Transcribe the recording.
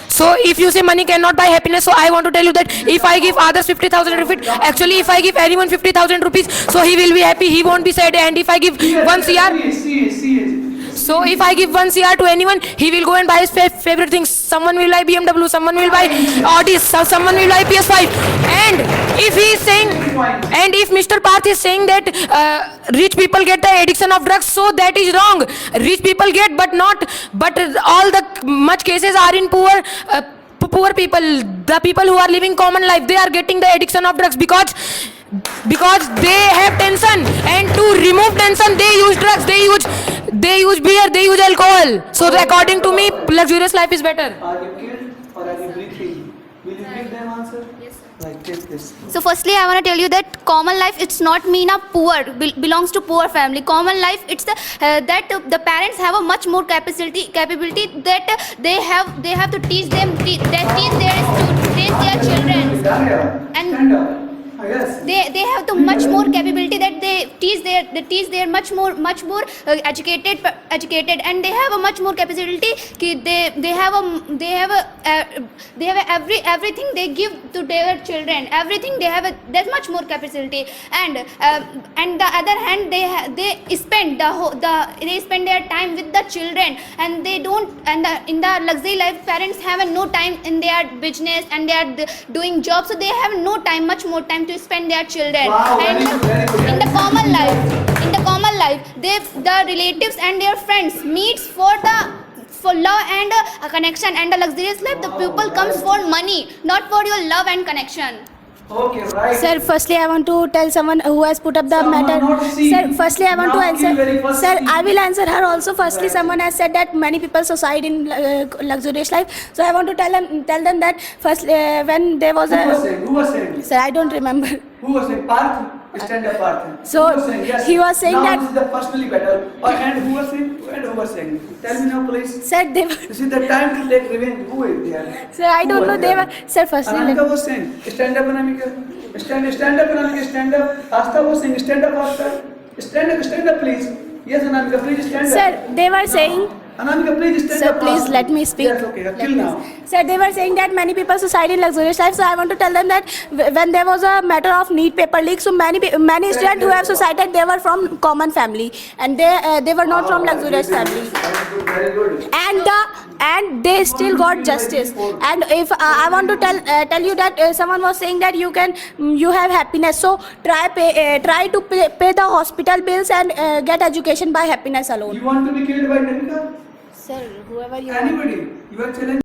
So if you say money cannot buy happiness, so I want to tell you that if I give others 50,000 rupees, actually if I give anyone 50,000 rupees, so he will be happy, he won't be sad. And if I give 1 CR, so if I give 1 CR to anyone, he will go and buy his favorite things. Someone will buy BMW, someone will buy Audi, someone will buy PS5. And if he is saying, and if Mr. Parth is saying that rich people get the addiction of drugs, so that is wrong. Rich people get, but all the much cases are in poor people. The people who are living common life, they are getting the addiction of drugs because they have tension, and to remove tension they use drugs, they use beer, they use alcohol. So according to me, luxurious life is better. Are you killed or are you breathing? Will you give them answer? Yes, sir. Right, take this. So firstly, I want to tell you that common life, it's not mean a poor, belongs to poor family. Common life, it's the that the parents have a much more capability that they have to teach them, teach their children, and Stand up. Yes. they have the much more capability that they teach their much more educated, and they have a much more capability ki they have everything they give to their children, everything they have that much more capacity. And the other hand, they spend their time with the children, and they don't, and in the luxury life, parents have no time in their business, and they are doing jobs, so they have no time, much more time to spend their children. Wow, And very good. in the common life, the relatives and their friends meets for love and a connection. And the luxurious life, the people comes for money, not for your love and connection. Okay, right. Sir, firstly, I want to tell someone who has put up the Someone matter. not see. Sir, firstly, I want to Now kill very answer. first Sir, see. I will answer her also. Firstly, Right. someone has said that many people suicide in luxurious life. So I want to tell them that first when there was Who was saying? Sir, I don't remember. Who was saying? Parth? Stand up, Parth. So, Who was saying? Yes. he was saying now that- this is the personally battle. And who was saying? And who was saying? Tell me now, please. Sir, they were. This is the time to take revenge. Who is there? Sir, I Who don't was know. They there? were. Sir, firstly, Anamika was saying, stand up, Anamika. Stand up, Anamika, stand up. Asta was saying, stand up, Asta. Stand up, please. Yes, Anamika, please stand up. Sir, they were saying. Anamika, please stand Sir, up. please Asta. let me speak. Yes, okay, Let kill me- now. Sir, they were saying that many people suicide in luxurious life. So I want to tell them that when there was a matter of NEET paper leak, so many students who have suicided, they were from common family, and they were not from luxurious family. Very good. And they still got justice. And if I want to tell you that someone was saying that you have happiness, so try to pay the hospital bills and get education by happiness alone. You want to be killed by Namika? Sir, whoever you Anybody? You are challenging.